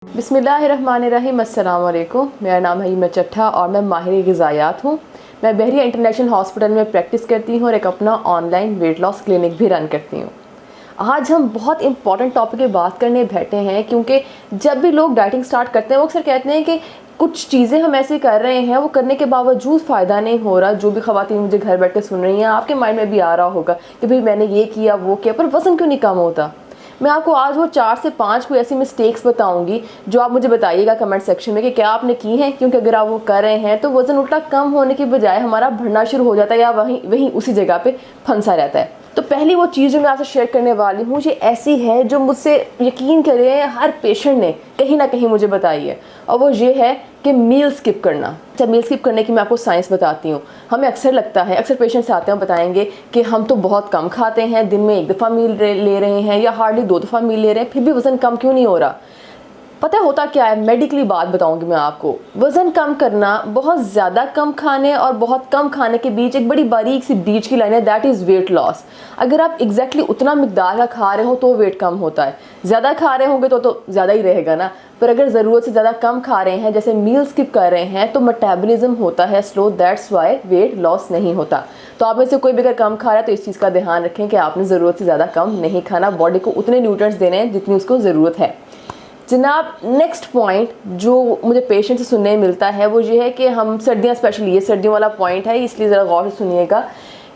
बिस्मिल्लाहिर्रहमानिर्रहीम, अस्सलाम वालेकुम। मेरा नाम है हिम्मत चट्ठा और मैं माहिर ग़िज़ायात हूँ। मैं बहरिया इंटरनेशनल हॉस्पिटल में प्रैक्टिस करती हूँ और एक अपना ऑनलाइन वेट लॉस क्लिनिक भी रन करती हूँ। आज हम बहुत इंपॉर्टेंट टॉपिक की बात करने बैठे हैं, क्योंकि जब भी लोग डाइटिंग स्टार्ट करते हैं वो अक्सर कहते हैं कि कुछ चीज़ें हम ऐसे कर रहे हैं, वो करने के बावजूद फ़ायदा नहीं हो रहा। जो भी ख़वातीन मुझे घर बैठ के सुन रही हैं, आपके माइंड में भी आ रहा होगा कि भाई मैंने ये किया वो किया, पर वज़न क्यों नहीं कम होता। मैं आपको आज वो 4 से 5 कोई ऐसी मिस्टेक्स बताऊंगी जो आप मुझे बताइएगा कमेंट सेक्शन में कि क्या आपने की हैं, क्योंकि अगर आप वो कर रहे हैं तो वज़न उल्टा कम होने के बजाय हमारा बढ़ना शुरू हो जाता है या वहीं वहीं उसी जगह पे फंसा रहता है। तो पहली वो चीज़ जो मैं आपसे शेयर करने वाली हूँ ये ऐसी है जो मुझसे यकीन करें हर पेशेंट ने कहीं ना कहीं मुझे बताई है, और वो ये है कि मील स्किप करना। अच्छा, मील स्किप करने की मैं आपको साइंस बताती हूँ। हमें अक्सर लगता है, अक्सर पेशेंट्स आते हैं बताएंगे कि हम तो बहुत कम खाते हैं, दिन में 1 दफ़ा मील ले रहे हैं या हार्डली 2 दफ़ा मील ले रहे हैं, फिर भी वज़न कम क्यों नहीं हो रहा। पता होता क्या है, मेडिकली बात बताऊंगी मैं आपको। वज़न कम करना बहुत ज़्यादा कम खाने और बहुत कम खाने के बीच एक बड़ी बारीक सी बीच की लाइन है, दैट इज़ वेट लॉस। अगर आप एग्जैक्टली उतना मिकदार का खा रहे हो तो वेट कम होता है, ज़्यादा खा रहे होंगे तो ज़्यादा ही रहेगा ना। पर अगर ज़रूरत से ज़्यादा कम खा रहे हैं, जैसे मील स्किप कर रहे हैं, तो मेटाबॉलिज्म होता है slow, that's why weight loss नहीं होता। तो आप में से कोई भी अगर कम खा रहा है तो इस चीज़ का ध्यान रखें कि आपने ज़रूरत से ज़्यादा कम नहीं खाना, बॉडी को उतने न्यूट्रिएंट्स देने हैं जितनी उसको ज़रूरत है। जनाब, नेक्स्ट पॉइंट जो मुझे पेशेंट से सुनने मिलता है वो ये है कि हम सर्दियाँ, स्पेशली ये सर्दियों वाला पॉइंट है, इसलिए ज़रा गौर से सुनिएगा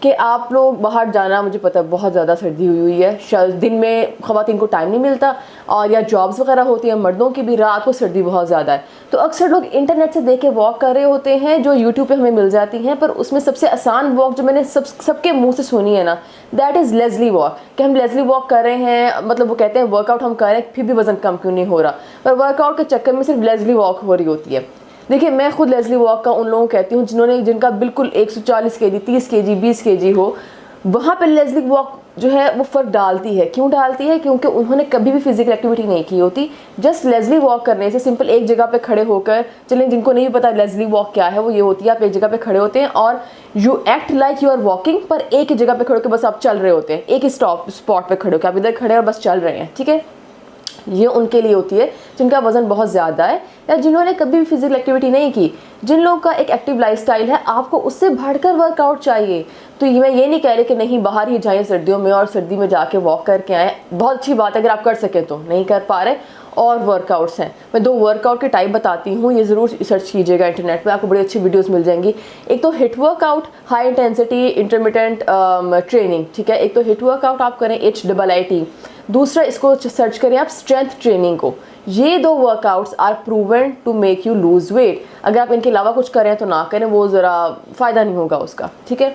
कि आप लोग बाहर जाना, मुझे पता है बहुत ज़्यादा सर्दी हुई है, शायद दिन में ख़वातीन को टाइम नहीं मिलता और या जॉब्स वगैरह होती हैं, मर्दों की भी रात को सर्दी बहुत ज़्यादा है। तो अक्सर लोग इंटरनेट से देख के वॉक कर रहे होते हैं जो यूट्यूब पे हमें मिल जाती हैं, पर उसमें सबसे आसान वॉक जो मैंने सबके मुंह से सुनी है ना, दैट इज़ लेज़ली वॉक। कि हम लेज़ली वॉक कर रहे हैं, मतलब वो कहते हैं वर्कआउट हम कर रहे हैं फिर भी वज़न कम क्यों नहीं हो रहा, पर वर्कआउट के चक्कर में सिर्फ लेज़ली वॉक हो रही होती है। देखिए, मैं खुद लेज़ली वॉक का उन लोगों को कहती हूँ जिनका बिल्कुल 140 kg, 30 kg, 20 kg हो, वहाँ पे लेज़ली वॉक जो है वो फ़र्क डालती है। क्यों डालती है? क्योंकि उन्होंने कभी भी फिजिकल एक्टिविटी नहीं की होती। जस्ट लेज़ली वॉक करने से, सिंपल एक जगह पे खड़े होकर चलें, जिनको नहीं पता लेज़ली वॉक क्या है, वो ये होती है आप एक जगह पे खड़े होते हैं और you act like you are walking, पर एक ही जगह पे खड़े होकर बस आप चल रहे होते हैं, एक ही स्पॉट पे खड़े होकर आप इधर खड़े और बस चल रहे हैं, ठीक है। ये उनके लिए होती है जिनका वज़न बहुत ज़्यादा है या जिन्होंने कभी भी फिजिकल एक्टिविटी नहीं की। जिन लोगों का एक एक्टिव लाइफस्टाइल है, आपको उससे बढ़कर वर्कआउट चाहिए। तो मैं ये नहीं कह रही कि नहीं बाहर ही जाएं सर्दियों में और सर्दी में जाके वॉक करके आएँ, बहुत अच्छी बात है अगर आप कर सकें तो, नहीं कर पा रहे। और वर्कआउट्स हैं, मैं 2 वर्कआउट के टाइप बताती हूँ, ये ज़रूर सर्च कीजिएगा इंटरनेट पे, आपको बड़ी अच्छी वीडियोस मिल जाएंगी। एक तो hit workout, high intensity intermittent training, ठीक है। एक तो हिट वर्कआउट आप करें HIIT, दूसरा इसको सर्च करें आप स्ट्रेंथ ट्रेनिंग को। ये 2 workouts are proven to make you lose weight. अगर आप इनके अलावा कुछ करें तो ना करें, वो ज़रा फ़ायदा नहीं होगा उसका, ठीक है।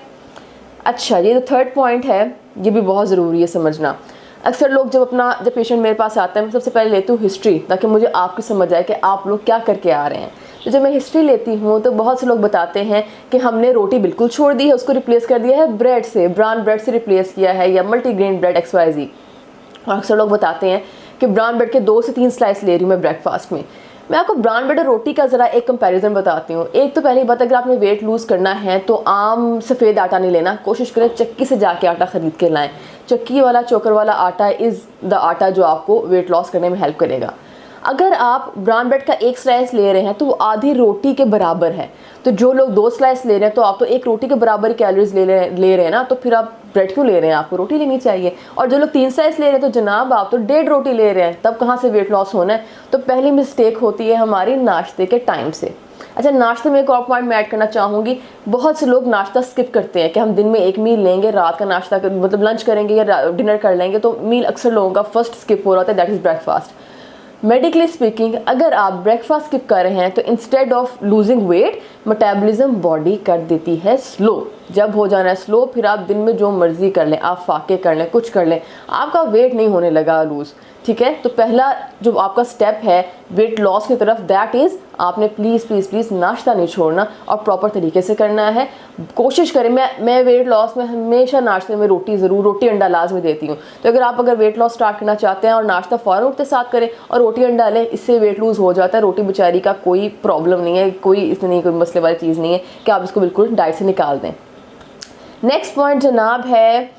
अच्छा, ये जो 3rd पॉइंट है ये भी बहुत ज़रूरी है समझना। अक्सर लोग जब पेशेंट मेरे पास आता है, मैं सबसे पहले लेती हूँ हिस्ट्री, ताकि मुझे आपकी समझ आए कि आप लोग क्या करके आ रहे हैं। तो जब मैं हिस्ट्री लेती हूँ तो बहुत से लोग बताते हैं कि हमने रोटी बिल्कुल छोड़ दी है, उसको रिप्लेस कर दिया है ब्रेड से, ब्राउन ब्रेड से रिप्लेस किया है, या मल्टीग्रेन ब्रेड XYZ। और अक्सर लोग बताते हैं कि ब्राउन ब्रेड के 2 से 3 स्लाइस ले रही हूँ मैं ब्रेकफास्ट में। मैं आपको ब्राउन ब्रेड और रोटी का ज़रा एक कंपैरिजन बताती हूँ। एक तो पहली बात, अगर आपने वेट लूज़ करना है तो आम सफ़ेद आटा नहीं लेना, कोशिश करें चक्की से जाके आटा ख़रीद के लाएं। चक्की वाला, चोकर वाला आटा इज़ द आटा जो आपको वेट लॉस करने में हेल्प करेगा। अगर आप ब्राउन ब्रेड का 1 स्लाइस ले रहे हैं तो वो आधी रोटी के बराबर है। तो जो लोग 2 स्लाइस ले रहे हैं तो आप तो 1 रोटी के बराबर कैलोरीज ले रहे हैं ना, तो फिर आप ब्रेड क्यों ले रहे हैं, आपको रोटी लेनी चाहिए। और जो लोग 3 स्लाइस ले रहे हैं तो जनाब आप तो 1.5 रोटी ले रहे हैं, तब कहाँ से वेट लॉस होना है। तो पहली मिस्टेक होती है हमारी नाश्ते के टाइम से। अच्छा, नाश्ते में एक और पॉइंट मैं ऐड करना चाहूँगी, बहुत से लोग नाश्ता स्किप करते हैं कि हम दिन में 1 मील लेंगे, रात का नाश्ता मतलब लंच करेंगे या डिनर कर लेंगे, तो मील अक्सर लोगों का फर्स्ट स्किप हो रहा होता है, that is breakfast. Medically speaking, अगर आप ब्रेकफास्ट स्किप कर रहे हैं तो instead of losing weight, metabolism body कर देती है स्लो। जब हो जाना है स्लो, फिर आप दिन में जो मर्जी कर लें, आप फाके कर लें, कुछ कर लें, आपका वेट नहीं होने लगा लूज़, ठीक है। तो पहला जो आपका स्टेप है वेट लॉस की तरफ, दैट इज़ आपने प्लीज़ नाश्ता नहीं छोड़ना और प्रॉपर तरीके से करना है। कोशिश करें, मैं वेट लॉस में हमेशा नाश्ते में रोटी अंडा लाजमी देती हूँ। तो अगर वेट लॉस स्टार्ट करना चाहते हैं और नाश्ता फ़ौरन उठते साथ करें और रोटी अंडा लें, इससे वेट लूज़ हो जाता है। रोटी बेचारी का कोई प्रॉब्लम नहीं है, कोई इसमें कोई मसले वाली चीज़ नहीं है कि आप इसको बिल्कुल डाइट से निकाल दें। नेक्स्ट पॉइंट जनाब है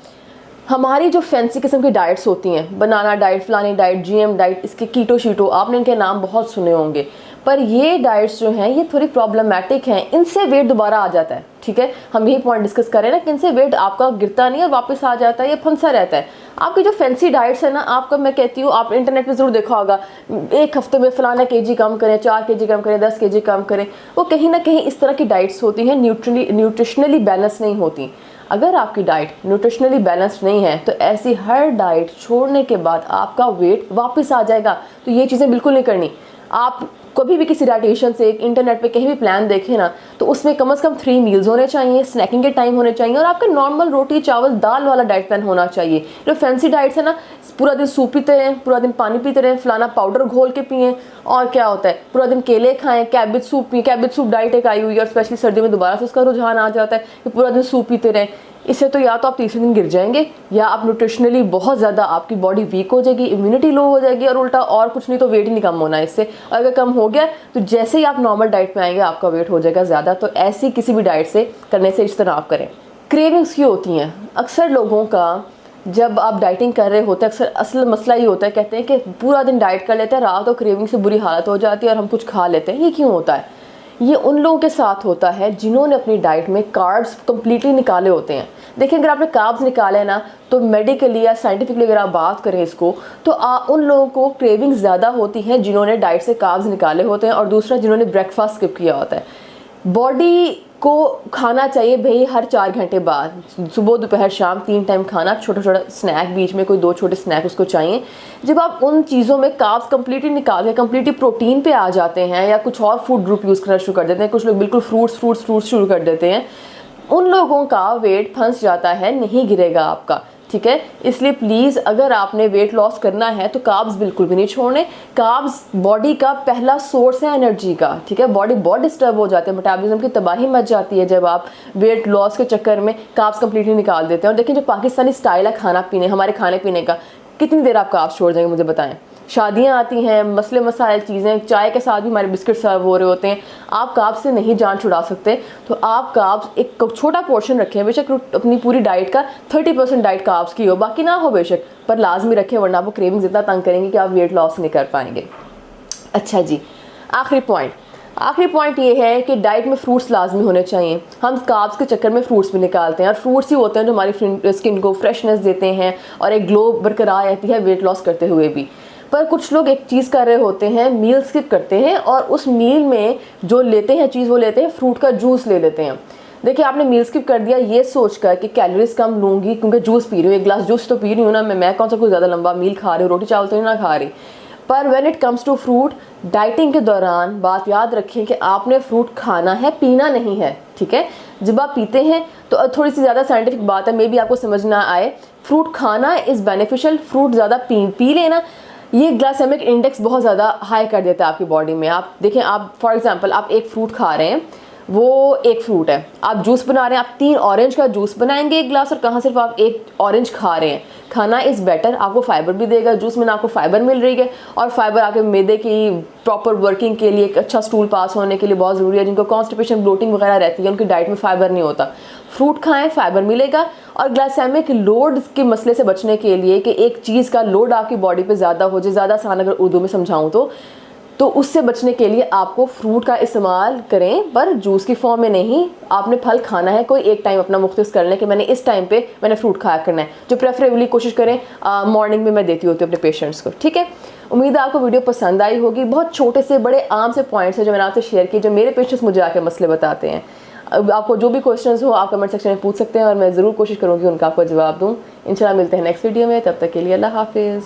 हमारी जो फैंसी किस्म की डाइट्स होती हैं, बनाना डाइट, फलानी डाइट, जीएम डाइट, इसके कीटो शीटो, आपने इनके नाम बहुत सुने होंगे, पर ये डाइट्स जो हैं ये थोड़ी प्रॉब्लमेटिक हैं। इनसे वेट दोबारा आ जाता है, ठीक है, हम यही पॉइंट डिस्कस करें ना कि इनसे वेट आपका गिरता नहीं और वापस आ जाता है, ये फंसा रहता है। आपकी जो फैंसी डाइट्स है ना, आपका मैं कहती हूँ, आप इंटरनेट पे ज़रूर देखा होगा, एक हफ्ते में फलाना केजी कम करें, 4 केजी कम करें, 10 केजी कम करें, वो कहीं ना कहीं इस तरह की डाइट्स होती हैं, न्यूट्रिशनली बैलेंस नहीं होती। अगर आपकी डाइट न्यूट्रिशनली बैलेंस्ड नहीं है तो ऐसी हर डाइट छोड़ने के बाद आपका वेट वापस आ जाएगा। तो ये चीज़ें बिल्कुल नहीं करनी। आप कभी भी किसी डाइटिशियन से इंटरनेट पे कहीं भी प्लान देखें ना, तो उसमें कम से कम 3 मील्स होने चाहिए, स्नैकिंग के टाइम होने चाहिए, और आपका नॉर्मल रोटी चावल दाल वाला डाइट प्लान होना चाहिए। जो फैंसी डाइट्स है ना, पूरा दिन सूप पीते रहें, पूरा दिन पानी पीते रहें, फलाना पाउडर घोल के पिए, और क्या होता है पूरा दिन केले खाएं, कैबेज सूप पिए। कैबेज सूप डाइट एक आई हुई है और स्पेशली सर्दियों में दोबारा से उसका रुझान आ जाता है कि पूरा दिन सूप पीते रहें। इससे तो या तो आप तीसरे दिन गिर जाएंगे, या आप न्यूट्रिशनली बहुत ज़्यादा आपकी बॉडी वीक हो जाएगी, इम्यूनिटी लो हो जाएगी, और उल्टा और कुछ नहीं तो वेट ही नहीं कम होना है इससे। और अगर कम हो गया तो जैसे ही आप नॉर्मल डाइट में आएंगे आपका वेट हो जाएगा ज़्यादा। तो ऐसी किसी भी डाइट से करने से इस तरह आप करें। क्रेविंग्स क्यों होती हैं? अक्सर लोगों का जब आप डाइटिंग कर रहे होते हैं, अक्सर असल मसला ये होता है, कहते हैं कि पूरा दिन डाइट कर लेते हैं, रात को क्रेविंग से बुरी हालत हो जाती है और हम कुछ खा लेते हैं। ये क्यों होता है? ये उन लोगों के साथ होता है जिन्होंने अपनी डाइट में कार्ब्स कम्प्लीटली निकाले होते हैं। देखिए, अगर आपने कार्ब्स निकाले ना, तो मेडिकली या साइंटिफिकली अगर आप बात करें इसको, तो उन लोगों को क्रेविंग ज़्यादा होती है जिन्होंने डाइट से कार्ब्स निकाले होते हैं, और दूसरा जिन्होंने ब्रेकफास्ट स्किप किया होता है। बॉडी को खाना चाहिए भाई हर 4 घंटे बाद, सुबह दोपहर शाम 3 टाइम खाना, छोटा छोटा स्नैक बीच में, कोई 2 छोटे स्नैक उसको चाहिए। जब आप उन चीज़ों में कार्ब्स कंप्लीटली निकाल के कंप्लीटली प्रोटीन पे आ जाते हैं, या कुछ और फूड ग्रुप यूज़ करना शुरू कर देते हैं, कुछ लोग बिल्कुल फ्रूट्स शुरू कर देते हैं, उन लोगों का वेट फंस जाता है, नहीं गिरेगा आपका, ठीक है। इसलिए प्लीज़ अगर आपने वेट लॉस करना है तो कार्ब्स बिल्कुल भी नहीं छोड़ने। कार्ब्स बॉडी का पहला सोर्स है एनर्जी का, ठीक है। बॉडी बहुत डिस्टर्ब हो जाती है, मेटाबॉलिज्म की तबाही मच जाती है जब आप वेट लॉस के चक्कर में कार्ब्स कंप्लीटली निकाल देते हैं। और देखिए, जो पाकिस्तानी स्टाइल है खाना पीने, हमारे खाने पीने का, कितनी देर आप कार्ब्स छोड़ जाएंगे मुझे बताएं। शादियां आती हैं, मसले मसाइल चीज़ें, चाय के साथ भी हमारे बिस्किट सर्व हो रहे होते हैं, आप कार्ब्स से नहीं जान छुड़ा सकते। तो आप कार्ब्स एक छोटा पोर्शन रखें, बेशक अपनी पूरी डाइट का 30% डाइट कार्ब्स की हो, बाकी ना हो बेशक, पर लाजमी रखें, वरना आपको क्रेविंग्स इतना तंग करेंगे कि आप वेट लॉस नहीं कर पाएंगे। अच्छा जी, आखिरी पॉइंट ये है कि डाइट में फ्रूट्स लाजमी होने चाहिए। हम कार्ब्स के चक्कर में फ्रूट्स भी निकालते हैं, और फ्रूट्स ही होते हैं जो हमारी स्किन को फ्रेशनेस देते हैं और एक ग्लो बरकरार रहती है वेट लॉस करते हुए भी। पर कुछ लोग एक चीज़ कर रहे होते हैं, मील स्किप करते हैं, और उस मील में जो लेते हैं चीज़, वो लेते हैं फ्रूट का जूस ले लेते हैं। देखिए, आपने मील स्किप कर दिया ये सोचकर कि कैलोरीज कम लूँगी क्योंकि जूस पी रही हूँ, 1 गिलास जूस तो पी रही हूँ ना, मैं कौन सा कोई ज़्यादा लंबा मील खा रही हूँ, रोटी चावल तो नहीं ना खा रही। पर when it comes to fruit, dieting के दौरान बात याद रखें कि आपने फ्रूट खाना है, पीना नहीं है, ठीक है। जब आप पीते हैं तो थोड़ी सी ज़्यादा साइंटिफिक बात है, मे बी आपको समझ ना आए, फ्रूट खाना इज़ बेनिफिशियल, फ्रूट ज़्यादा पी लेना ये ग्लाइसेमिक इंडेक्स बहुत ज़्यादा हाई कर देता है आपकी बॉडी में। आप देखें, आप फॉर एग्जांपल आप एक फ्रूट खा रहे हैं, वो एक फ्रूट है, आप जूस बना रहे हैं, आप 3 ऑरेंज का जूस बनाएंगे 1 गिलास, और कहाँ सिर्फ आप 1 ऑरेंज खा रहे हैं। खाना इज़ बेटर, आपको फाइबर भी देगा, जूस में ना आपको फाइबर मिल रही है, और फाइबर आपके मैदे की प्रॉपर वर्किंग के लिए, एक अच्छा स्टूल पास होने के लिए बहुत ज़रूरी है। जिनको कॉन्स्टिपेशन ब्लोटिंग वगैरह रहती है उनकी डाइट में फाइबर नहीं होता, फ्रूट खाएं, फाइबर मिलेगा। और ग्लाइसेमिक लोड के मसले से बचने के लिए कि एक चीज़ का लोड आपकी बॉडी पे ज़्यादा हो जाए, ज़्यादा आसान अगर उर्दू में समझाऊँ तो उससे बचने के लिए आपको फ्रूट का इस्तेमाल करें, पर जूस की फॉर्म में नहीं। आपने फल खाना है, कोई एक टाइम अपना मुख्तस कर लें कि मैंने इस टाइम पे मैंने फ्रूट खाया करना है, जो प्रेफरेबली कोशिश करें मॉर्निंग में मैं देती होती हूँ अपने पेशेंट्स को, ठीक है। उम्मीद है आपको वीडियो पसंद आई होगी। बहुत छोटे से बड़े आम से पॉइंट्स हैं जो मैंने आपसे शेयर किए, जो मेरे पेशेंट्स मुझे आके मसले बताते हैं। अब आपको जो भी क्वेश्चंस हो आप कमेंट सेक्शन में पूछ सकते हैं, और मैं ज़रूर कोशिश करूँगी उनका आपको जवाब दूँ। इंशाल्लाह मिलते हैं नेक्स्ट वीडियो में, तब तक के लिए अल्लाह हाफिज़।